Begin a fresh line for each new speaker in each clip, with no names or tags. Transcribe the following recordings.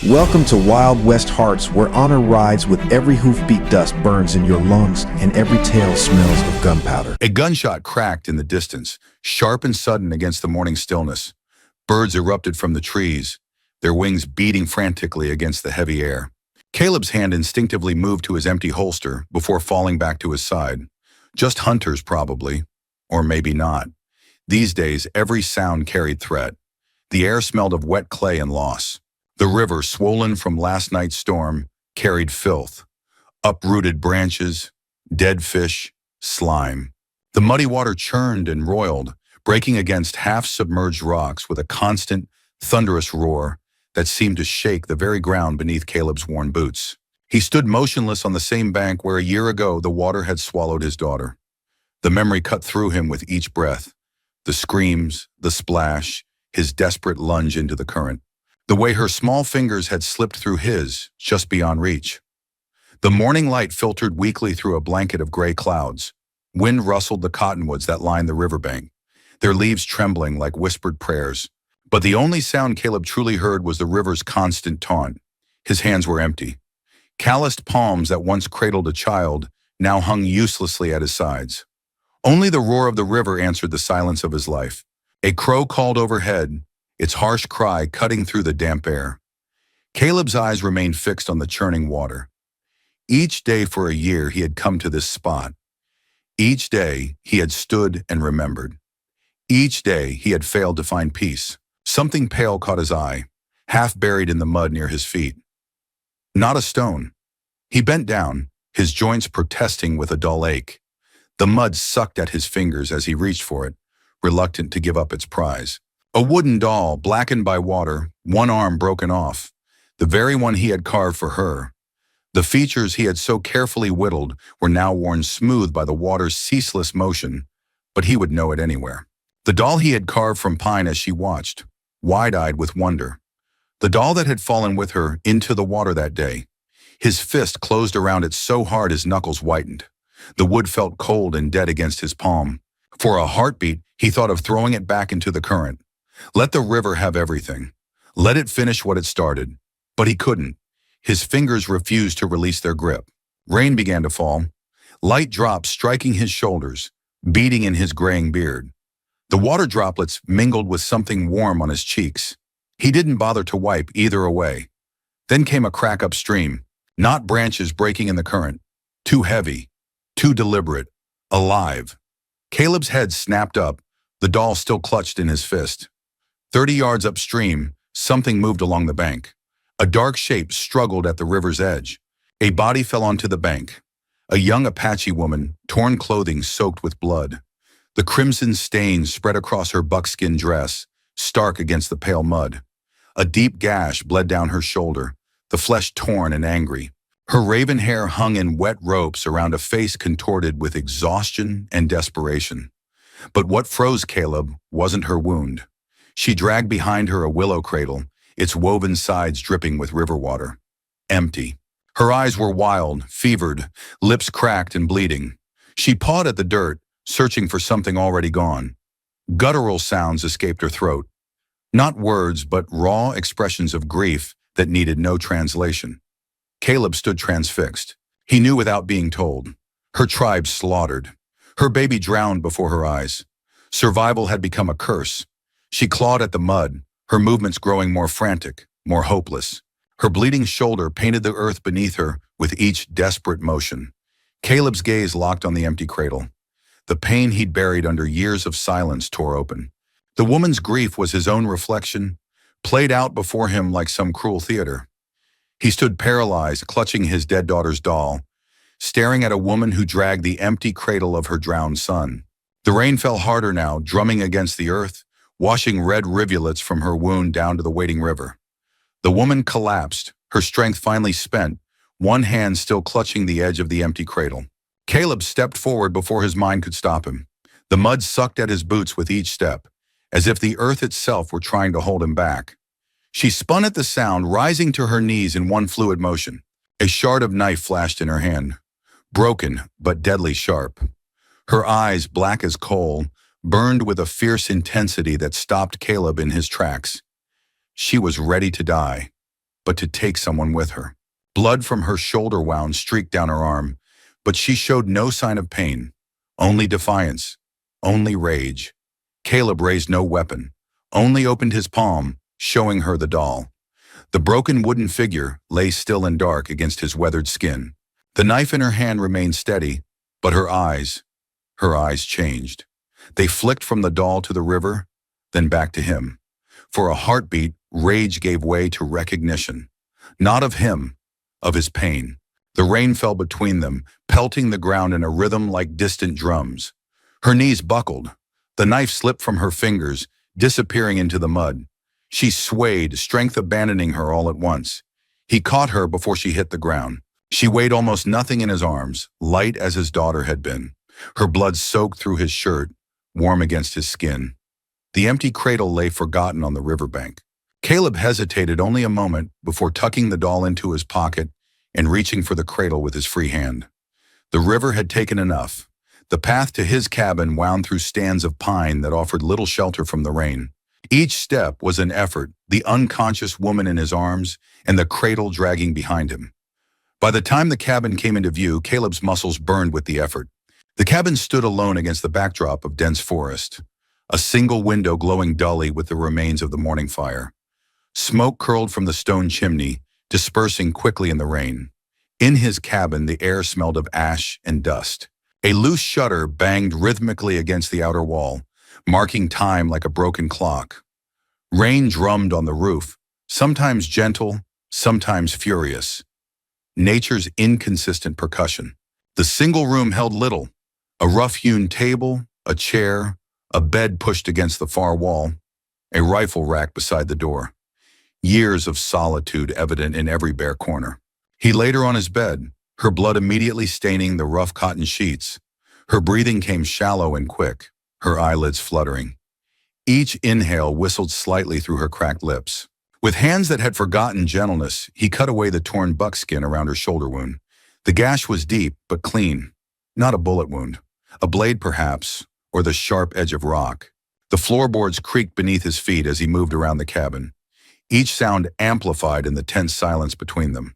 Welcome to Wild West Hearts, where honor rides with every hoofbeat dust burns in your lungs and every tail smells of gunpowder.
A gunshot cracked in the distance, sharp and sudden against the morning stillness. Birds erupted from the trees, their wings beating frantically against the heavy air. Caleb's hand instinctively moved to his empty holster before falling back to his side. Just hunters, probably. Or maybe not. These days, every sound carried threat. The air smelled of wet clay and loss. The river, swollen from last night's storm, carried filth. Uprooted branches, dead fish, slime. The muddy water churned and roiled, breaking against half-submerged rocks with a constant, thunderous roar that seemed to shake the very ground beneath Caleb's worn boots. He stood motionless on the same bank where a year ago the water had swallowed his daughter. The memory cut through him with each breath. The screams, the splash, his desperate lunge into the current. The way her small fingers had slipped through his, just beyond reach. The morning light filtered weakly through a blanket of gray clouds. Wind rustled the cottonwoods that lined the riverbank, their leaves trembling like whispered prayers. But the only sound Caleb truly heard was the river's constant taunt. His hands were empty. Calloused palms that once cradled a child now hung uselessly at his sides. Only the roar of the river answered the silence of his life. A crow called overhead, its harsh cry cutting through the damp air. Caleb's eyes remained fixed on the churning water. Each day for a year he had come to this spot. Each day he had stood and remembered. Each day he had failed to find peace. Something pale caught his eye, half buried in the mud near his feet. Not a stone. He bent down, his joints protesting with a dull ache. The mud sucked at his fingers as he reached for it, reluctant to give up its prize. A wooden doll, blackened by water, one arm broken off, the very one he had carved for her. The features he had so carefully whittled were now worn smooth by the water's ceaseless motion, but he would know it anywhere. The doll he had carved from pine as she watched, wide-eyed with wonder. The doll that had fallen with her into the water that day. His fist closed around it so hard his knuckles whitened. The wood felt cold and dead against his palm. For a heartbeat, he thought of throwing it back into the current. Let the river have everything. Let it finish what it started. But he couldn't. His fingers refused to release their grip. Rain began to fall, light drops striking his shoulders, beating in his graying beard. The water droplets mingled with something warm on his cheeks. He didn't bother to wipe either away. Then came a crack upstream, not branches breaking in the current. Too heavy, too deliberate, alive. Caleb's head snapped up, the doll still clutched in his fist. 30 yards upstream, something moved along the bank. A dark shape struggled at the river's edge. A body fell onto the bank. A young Apache woman, torn clothing soaked with blood. The crimson stains spread across her buckskin dress, stark against the pale mud. A deep gash bled down her shoulder, the flesh torn and angry. Her raven hair hung in wet ropes around a face contorted with exhaustion and desperation. But what froze Caleb wasn't her wound. She dragged behind her a willow cradle, its woven sides dripping with river water. Empty. Her eyes were wild, fevered, lips cracked and bleeding. She pawed at the dirt, searching for something already gone. Guttural sounds escaped her throat. Not words, but raw expressions of grief that needed no translation. Caleb stood transfixed. He knew without being told. Her tribe slaughtered. Her baby drowned before her eyes. Survival had become a curse. She clawed at the mud, her movements growing more frantic, more hopeless. Her bleeding shoulder painted the earth beneath her with each desperate motion. Caleb's gaze locked on the empty cradle. The pain he'd buried under years of silence tore open. The woman's grief was his own reflection, played out before him like some cruel theater. He stood paralyzed, clutching his dead daughter's doll, staring at a woman who dragged the empty cradle of her drowned son. The rain fell harder now, drumming against the earth, washing red rivulets from her wound down to the waiting river. The woman collapsed, her strength finally spent, one hand still clutching the edge of the empty cradle. Caleb stepped forward before his mind could stop him. The mud sucked at his boots with each step, as if the earth itself were trying to hold him back. She spun at the sound, rising to her knees in one fluid motion. A shard of knife flashed in her hand, broken but deadly sharp. Her eyes, black as coal, burned with a fierce intensity that stopped Caleb in his tracks. She was ready to die. but to take someone with her. Blood from her shoulder wound streaked down her arm, but she showed no sign of pain, only defiance, only rage. Caleb raised no weapon, only opened his palm, showing her the doll. The broken wooden figure lay still and dark against his weathered skin. The knife in her hand remained steady, but her eyes changed. They flicked from the doll to the river, then back to him. For a heartbeat, rage gave way to recognition. Not of him, of his pain. The rain fell between them, pelting the ground in a rhythm like distant drums. Her knees buckled. The knife slipped from her fingers, disappearing into the mud. She swayed, strength abandoning her all at once. He caught her before she hit the ground. She weighed almost nothing in his arms, light as his daughter had been. Her blood soaked through his shirt, warm against his skin. The empty cradle lay forgotten on the riverbank. Caleb hesitated only a moment before tucking the doll into his pocket and reaching for the cradle with his free hand. The river had taken enough. The path to his cabin wound through stands of pine that offered little shelter from the rain. Each step was an effort, the unconscious woman in his arms and the cradle dragging behind him. By the time the cabin came into view, Caleb's muscles burned with the effort. The cabin stood alone against the backdrop of dense forest, a single window glowing dully with the remains of the morning fire. Smoke curled from the stone chimney, dispersing quickly in the rain. In his cabin, the air smelled of ash and dust. A loose shutter banged rhythmically against the outer wall, marking time like a broken clock. Rain drummed on the roof, sometimes gentle, sometimes furious. Nature's inconsistent percussion. The single room held little. A rough-hewn table, a chair, a bed pushed against the far wall, a rifle rack beside the door. Years of solitude evident in every bare corner. He laid her on his bed, her blood immediately staining the rough cotton sheets. Her breathing came shallow and quick, her eyelids fluttering. Each inhale whistled slightly through her cracked lips. With hands that had forgotten gentleness, he cut away the torn buckskin around her shoulder wound. The gash was deep, but clean. Not a bullet wound. A blade, perhaps, or the sharp edge of rock. The floorboards creaked beneath his feet as he moved around the cabin. Each sound amplified in the tense silence between them.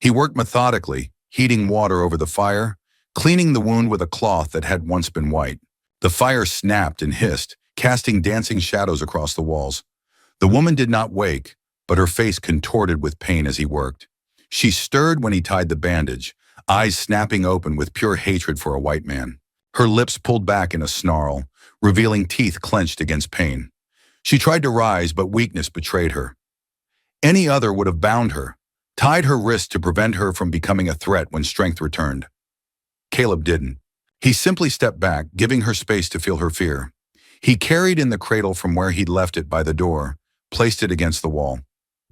He worked methodically, heating water over the fire, cleaning the wound with a cloth that had once been white. The fire snapped and hissed, casting dancing shadows across the walls. The woman did not wake, but her face contorted with pain as he worked. She stirred when he tied the bandage, eyes snapping open with pure hatred for a white man. Her lips pulled back in a snarl, revealing teeth clenched against pain. She tried to rise, but weakness betrayed her. Any other would have bound her, tied her wrists to prevent her from becoming a threat when strength returned. Caleb didn't. He simply stepped back, giving her space to feel her fear. He carried in the cradle from where he'd left it by the door, placed it against the wall.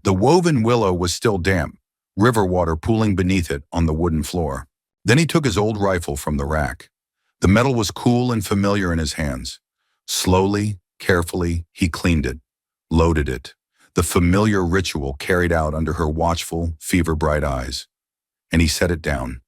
The woven willow was still damp, river water pooling beneath it on the wooden floor. Then he took his old rifle from the rack. The metal was cool and familiar in his hands. Slowly, carefully, he cleaned it, loaded it, the familiar ritual carried out under her watchful, fever-bright eyes. And he set it down,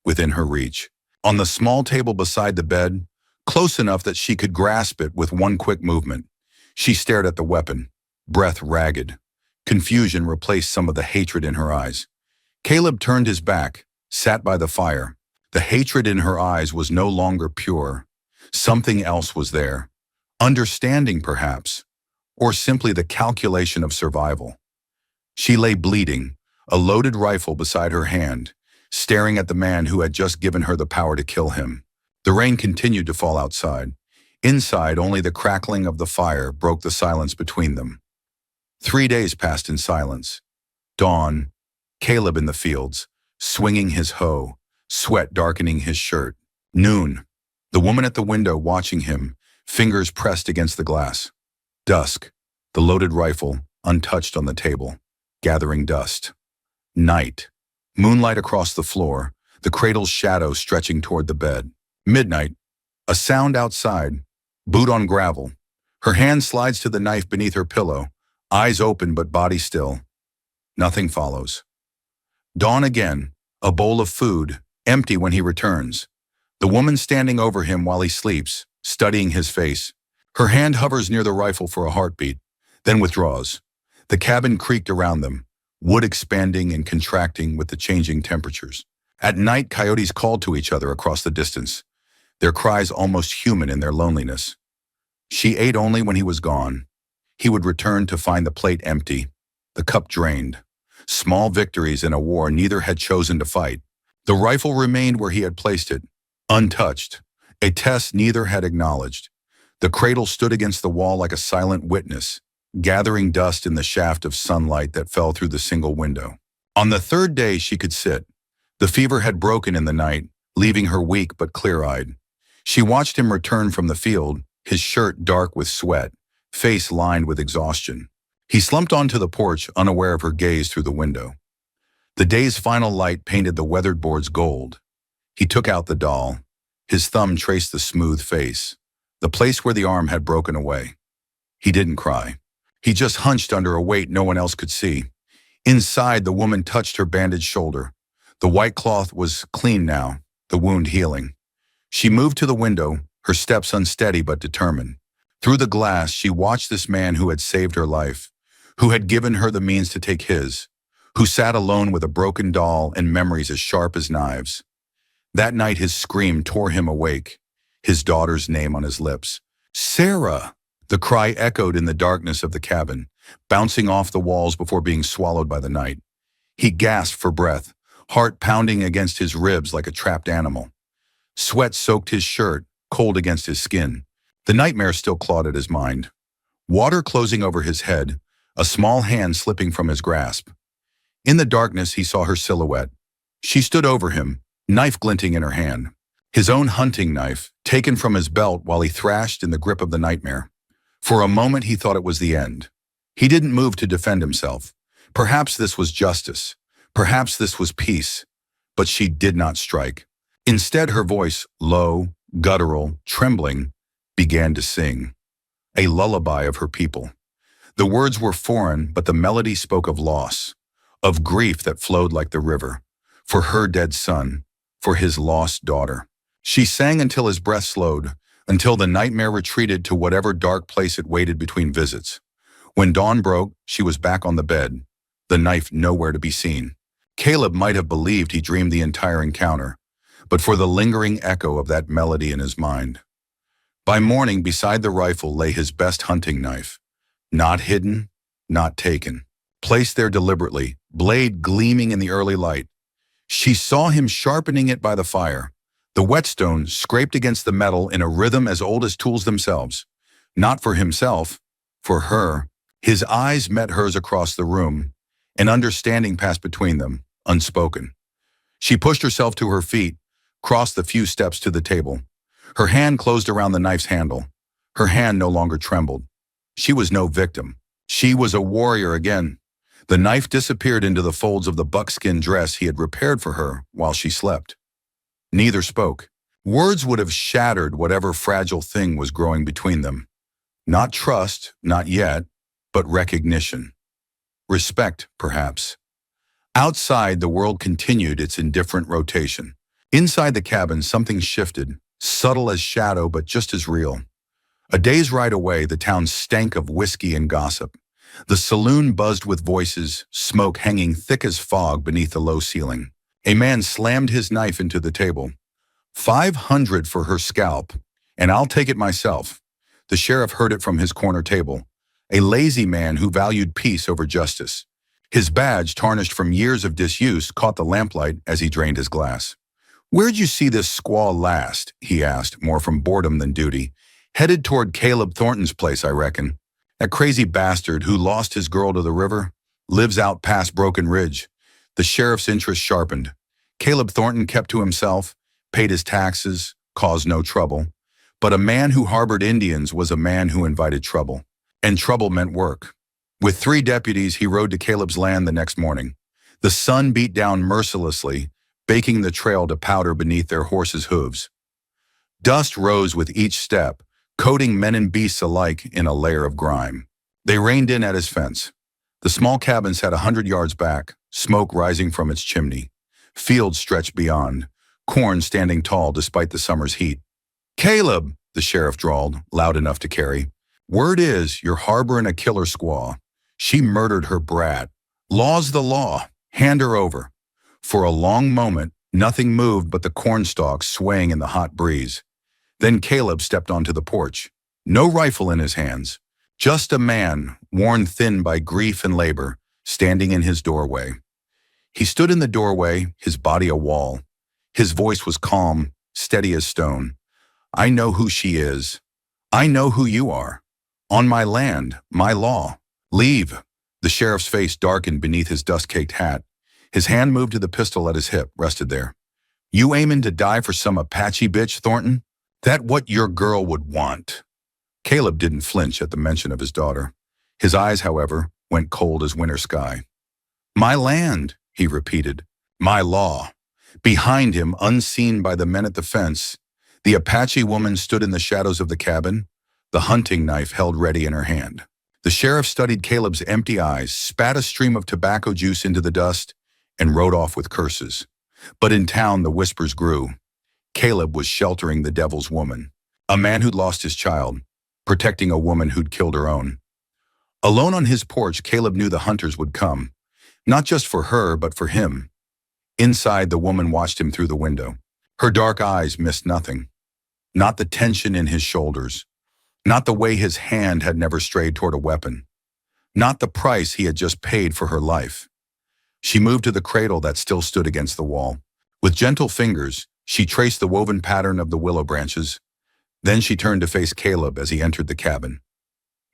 within her reach, on the small table beside the bed, close enough that she could grasp it with one quick movement. She stared at the weapon, breath ragged. Confusion replaced some of the hatred in her eyes. Caleb turned his back, sat by the fire. The hatred in her eyes was no longer pure. Something else was there. Understanding, perhaps, or simply the calculation of survival. She lay bleeding, a loaded rifle beside her hand, staring at the man who had just given her the power to kill him. The rain continued to fall outside. Inside, only the crackling of the fire broke the silence between them. 3 days passed in silence. Dawn, Caleb in the fields, swinging his hoe, sweat darkening his shirt. Noon, the woman at the window watching him, fingers pressed against the glass. Dusk, the loaded rifle, untouched on the table, gathering dust. Night, moonlight across the floor, the cradle's shadow stretching toward the bed. Midnight, a sound outside, boot on gravel. Her hand slides to the knife beneath her pillow, eyes open but body still. Nothing follows. Dawn again, a bowl of food, empty when he returns. The woman standing over him while he sleeps, studying his face. Her hand hovers near the rifle for a heartbeat, then withdraws. The cabin creaked around them, wood expanding and contracting with the changing temperatures. At night, coyotes called to each other across the distance, their cries almost human in their loneliness. She ate only when he was gone. He would return to find the plate empty, the cup drained. Small victories in a war neither had chosen to fight. The rifle remained where he had placed it, untouched, a test neither had acknowledged. The cradle stood against the wall like a silent witness, gathering dust in the shaft of sunlight that fell through the single window. On the third day she could sit. The fever had broken in the night, leaving her weak but clear-eyed. She watched him return from the field, his shirt dark with sweat, face lined with exhaustion. He slumped onto the porch, unaware of her gaze through the window. The day's final light painted the weathered boards gold. He took out the doll. His thumb traced the smooth face, the place where the arm had broken away. He didn't cry. He just hunched under a weight no one else could see. Inside, the woman touched her bandaged shoulder. The white cloth was clean now, the wound healing. She moved to the window, her steps unsteady but determined. Through the glass, she watched this man who had saved her life, who had given her the means to take his, who sat alone with a broken doll and memories as sharp as knives. That night his scream tore him awake, his daughter's name on his lips. "Sarah!" The cry echoed in the darkness of the cabin, bouncing off the walls before being swallowed by the night. He gasped for breath, heart pounding against his ribs like a trapped animal. Sweat soaked his shirt, cold against his skin. The nightmare still clawed at his mind. Water closing over his head, a small hand slipping from his grasp. In the darkness he saw her silhouette. She stood over him, knife glinting in her hand. His own hunting knife, taken from his belt while he thrashed in the grip of the nightmare. For a moment he thought it was the end. He didn't move to defend himself. Perhaps this was justice. Perhaps this was peace. But she did not strike. Instead, her voice, low, guttural, trembling, began to sing. A lullaby of her people. The words were foreign, but the melody spoke of loss, of grief that flowed like the river, for her dead son, for his lost daughter. She sang until his breath slowed, until the nightmare retreated to whatever dark place it waited between visits. When dawn broke, she was back on the bed, the knife nowhere to be seen. Caleb might have believed he dreamed the entire encounter, but for the lingering echo of that melody in his mind. By morning, beside the rifle lay his best hunting knife, not hidden, not taken, placed there deliberately, blade gleaming in the early light. She saw him sharpening it by the fire. The whetstone scraped against the metal in a rhythm as old as tools themselves. Not for himself, for her. His eyes met hers across the room. An understanding passed between them, unspoken. She pushed herself to her feet, crossed the few steps to the table. Her hand closed around the knife's handle. Her hand no longer trembled. She was no victim. She was a warrior again. The knife disappeared into the folds of the buckskin dress he had repaired for her while she slept. Neither spoke. Words would have shattered whatever fragile thing was growing between them. Not trust, not yet, but recognition. Respect, perhaps. Outside, the world continued its indifferent rotation. Inside the cabin, something shifted, subtle as shadow but just as real. A day's ride away, the town stank of whiskey and gossip. The saloon buzzed with voices, smoke hanging thick as fog beneath the low ceiling. A man slammed his knife into the table. 500 for her scalp, and I'll take it myself. The sheriff heard it from his corner table, a lazy man who valued peace over justice. His badge, tarnished from years of disuse, caught the lamplight as he drained his glass. "Where'd you see this squaw last?" he asked, more from boredom than duty. "Headed toward Caleb Thornton's place, I reckon. That crazy bastard who lost his girl to the river lives out past Broken Ridge." The sheriff's interest sharpened. Caleb Thornton kept to himself, paid his taxes, caused no trouble. But a man who harbored Indians was a man who invited trouble. And trouble meant work. With 3 deputies, he rode to Caleb's land the next morning. The sun beat down mercilessly, baking the trail to powder beneath their horses' hooves. Dust rose with each step, coating men and beasts alike in a layer of grime. They reined in at his fence. The small cabin sat 100 yards back, smoke rising from its chimney. Fields stretched beyond, corn standing tall despite the summer's heat. "Caleb," the sheriff drawled, loud enough to carry. "Word is, you're harboring a killer squaw. She murdered her brat, Law's the law. Hand her over." For a long moment, nothing moved but the cornstalks swaying in the hot breeze. Then Caleb stepped onto the porch. No rifle in his hands. Just a man, worn thin by grief and labor, standing in his doorway. He stood in the doorway, his body a wall. His voice was calm, steady as stone. "I know who she is. I know who you are. On my land, my law. Leave." The sheriff's face darkened beneath his dust-caked hat. His hand moved to the pistol at his hip, rested there. "You aiming to die for some Apache bitch, Thornton? That what your girl would want?" Caleb didn't flinch at the mention of his daughter. His eyes, however, went cold as winter sky. "My land," he repeated. "My law." Behind him, unseen by the men at the fence, the Apache woman stood in the shadows of the cabin, the hunting knife held ready in her hand. The sheriff studied Caleb's empty eyes, spat a stream of tobacco juice into the dust, and rode off with curses. But in town, the whispers grew. Caleb was sheltering the devil's woman, a man who'd lost his child, protecting a woman who'd killed her own. Alone on his porch, Caleb knew the hunters would come, not just for her, but for him. Inside, the woman watched him through the window. Her dark eyes missed nothing. Not the tension in his shoulders. Not the way his hand had never strayed toward a weapon. Not the price he had just paid for her life. She moved to the cradle that still stood against the wall. With gentle fingers, she traced the woven pattern of the willow branches. Then she turned to face Caleb as he entered the cabin.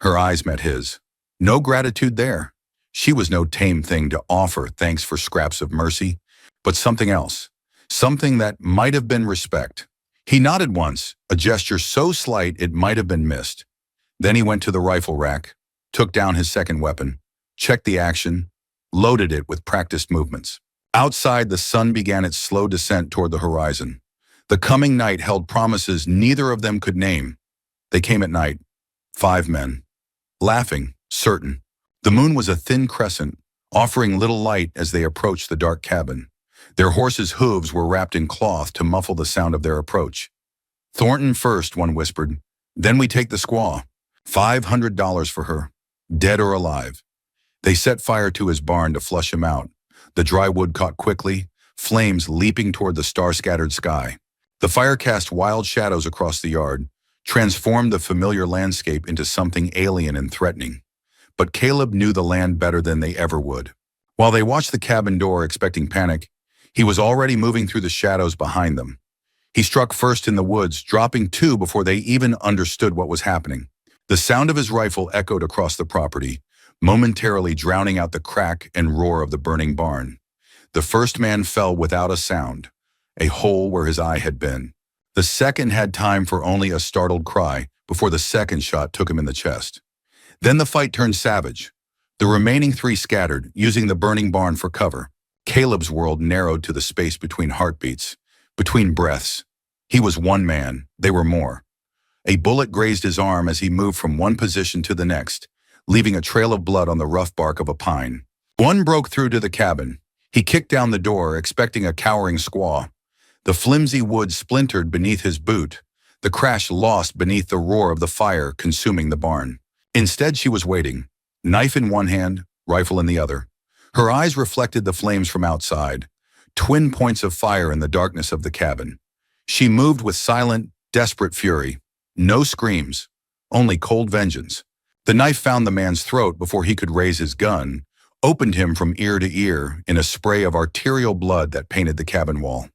Her eyes met his. No gratitude there. She was no tame thing to offer thanks for scraps of mercy, but something else. Something that might have been respect. He nodded once, a gesture so slight it might have been missed. Then he went to the rifle rack, took down his second weapon, checked the action, loaded it with practiced movements. Outside, the sun began its slow descent toward the horizon. The coming night held promises neither of them could name. They came at night, 5 men, laughing, certain. The moon was a thin crescent, offering little light as they approached the dark cabin. Their horses' hooves were wrapped in cloth to muffle the sound of their approach. "Thornton first," one whispered. "Then we take the squaw. $500 for her, dead or alive." They set fire to his barn to flush him out. The dry wood caught quickly, flames leaping toward the star-scattered sky. The fire cast wild shadows across the yard, transformed the familiar landscape into something alien and threatening. But Caleb knew the land better than they ever would. While they watched the cabin door expecting panic, he was already moving through the shadows behind them. He struck first in the woods, dropping 2 before they even understood what was happening. The sound of his rifle echoed across the property, momentarily drowning out the crack and roar of the burning barn. The first man fell without a sound, a hole where his eye had been. The second had time for only a startled cry before the second shot took him in the chest. Then the fight turned savage. The remaining 3 scattered, using the burning barn for cover. Caleb's world narrowed to the space between heartbeats, between breaths. He was one man, they were more. A bullet grazed his arm as he moved from one position to the next, leaving a trail of blood on the rough bark of a pine. One broke through to the cabin. He kicked down the door, expecting a cowering squaw. The flimsy wood splintered beneath his boot, the crash lost beneath the roar of the fire consuming the barn. Instead, she was waiting, knife in one hand, rifle in the other. Her eyes reflected the flames from outside, twin points of fire in the darkness of the cabin. She moved with silent, desperate fury. No screams, only cold vengeance. The knife found the man's throat before he could raise his gun, opened him from ear to ear in a spray of arterial blood that painted the cabin wall.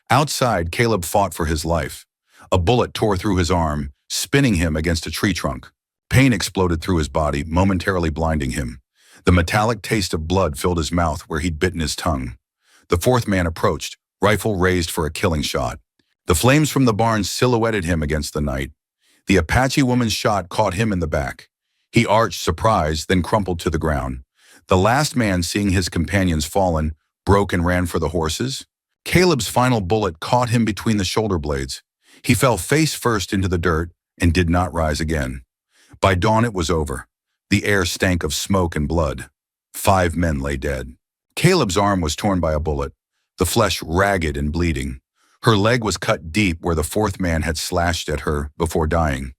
Outside, Caleb fought for his life. A bullet tore through his arm, spinning him against a tree trunk. Pain exploded through his body, momentarily blinding him. The metallic taste of blood filled his mouth where he'd bitten his tongue. The fourth man approached, rifle raised for a killing shot. The flames from the barn silhouetted him against the night. The Apache woman's shot caught him in the back. He arched, surprised, then crumpled to the ground. The last man, seeing his companions fallen, broke and ran for the horses. Caleb's final bullet caught him between the shoulder blades. He fell face first into the dirt and did not rise again. By dawn, it was over. The air stank of smoke and blood. 5 men lay dead. Caleb's arm was torn by a bullet, the flesh ragged and bleeding. Her leg was cut deep where the fourth man had slashed at her before dying.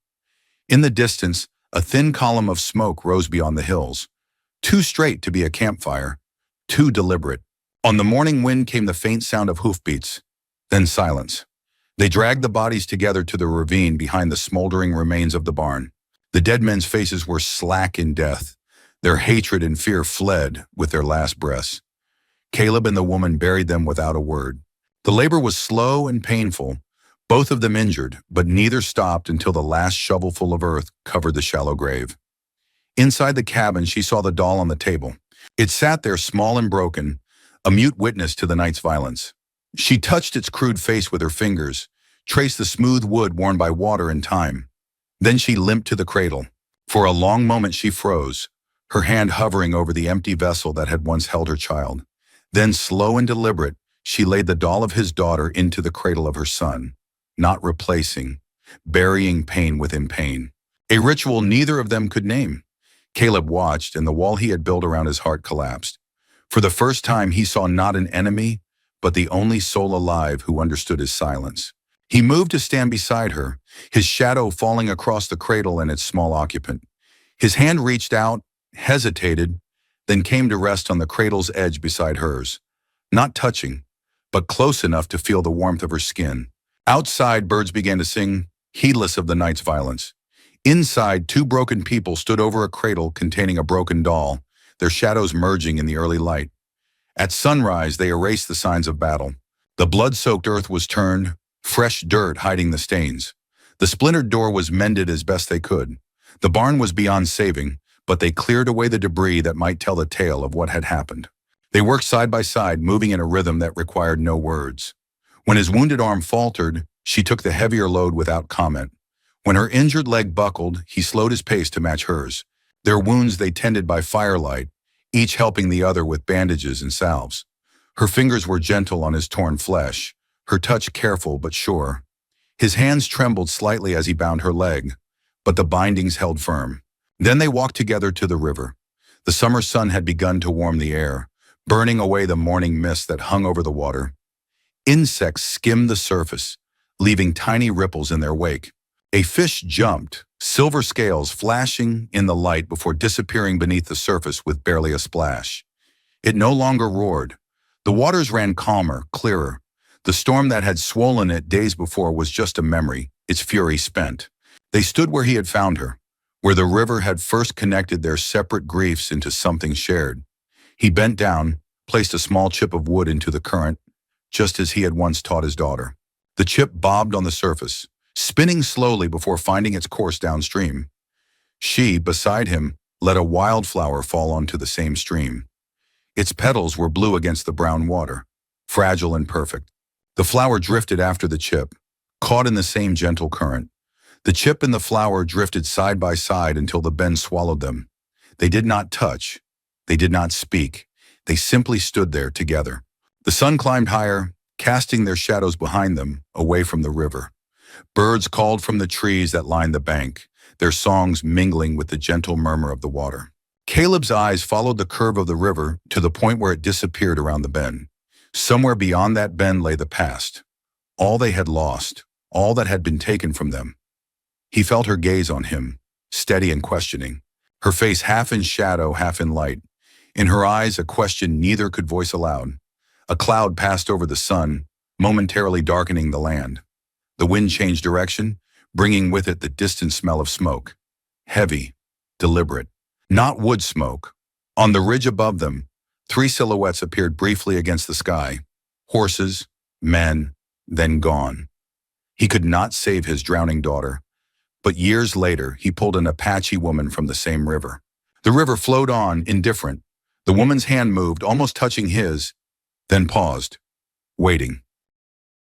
In the distance, a thin column of smoke rose beyond the hills. too straight to be a campfire, too deliberate. On the morning wind came the faint sound of hoofbeats, then silence. They dragged the bodies together to the ravine behind the smoldering remains of the barn. The dead men's faces were slack in death. Their hatred and fear fled with their last breaths. Caleb and the woman buried them without a word. The labor was slow and painful, both of them injured, but neither stopped until the last shovelful of earth covered the shallow grave. Inside the cabin, she saw the doll on the table. It sat there small and broken, a mute witness to the night's violence. She touched its crude face with her fingers, traced the smooth wood worn by water and time. Then she limped to the cradle. For a long moment she froze, her hand hovering over the empty vessel that had once held her child. Then, slow and deliberate, she laid the doll of his daughter into the cradle of her son, not replacing, burying pain within pain. A ritual neither of them could name. Caleb watched, and the wall he had built around his heart collapsed. For the first time, he saw not an enemy, but the only soul alive who understood his silence. He moved to stand beside her, his shadow falling across the cradle and its small occupant. His hand reached out, hesitated, then came to rest on the cradle's edge beside hers, not touching, but close enough to feel the warmth of her skin. Outside, birds began to sing, heedless of the night's violence. Inside, two broken people stood over a cradle containing a broken doll, their shadows merging in the early light. At sunrise, they erased the signs of battle. The blood-soaked earth was turned, fresh dirt hiding the stains. The splintered door was mended as best they could. The barn was beyond saving, but they cleared away the debris that might tell the tale of what had happened. They worked side by side, moving in a rhythm that required no words. When his wounded arm faltered, she took the heavier load without comment. When her injured leg buckled, he slowed his pace to match hers. Their wounds they tended by firelight, each helping the other with bandages and salves. Her fingers were gentle on his torn flesh, her touch careful but sure. His hands trembled slightly as he bound her leg, but the bindings held firm. Then they walked together to the river. The summer sun had begun to warm the air, burning away the morning mist that hung over the water. Insects skimmed the surface, leaving tiny ripples in their wake. A fish jumped, silver scales flashing in the light before disappearing beneath the surface with barely a splash. It no longer roared. The waters ran calmer, clearer. The storm that had swollen it days before was just a memory, its fury spent. They stood where he had found her, where the river had first connected their separate griefs into something shared. He bent down, placed a small chip of wood into the current, just as he had once taught his daughter. The chip bobbed on the surface, spinning slowly before finding its course downstream. She, beside him, let a wildflower fall onto the same stream. Its petals were blue against the brown water, fragile and perfect. The flower drifted after the chip, caught in the same gentle current. The chip and the flower drifted side by side until the bend swallowed them. They did not touch. They did not speak. They simply stood there together. The sun climbed higher, casting their shadows behind them, away from the river. Birds called from the trees that lined the bank, their songs mingling with the gentle murmur of the water. Caleb's eyes followed the curve of the river to the point where it disappeared around the bend. Somewhere beyond that bend lay the past, all they had lost, all that had been taken from them. He felt her gaze on him, steady and questioning, her face half in shadow, half in light. In her eyes, a question neither could voice aloud. A cloud passed over the sun, momentarily darkening the land. The wind changed direction, bringing with it the distant smell of smoke. Heavy, deliberate, not wood smoke. On the ridge above them, three silhouettes appeared briefly against the sky. Horses, men, then gone. He could not save his drowning daughter, but years later he pulled an Apache woman from the same river. The river flowed on, indifferent. The woman's hand moved, almost touching his, then paused, waiting.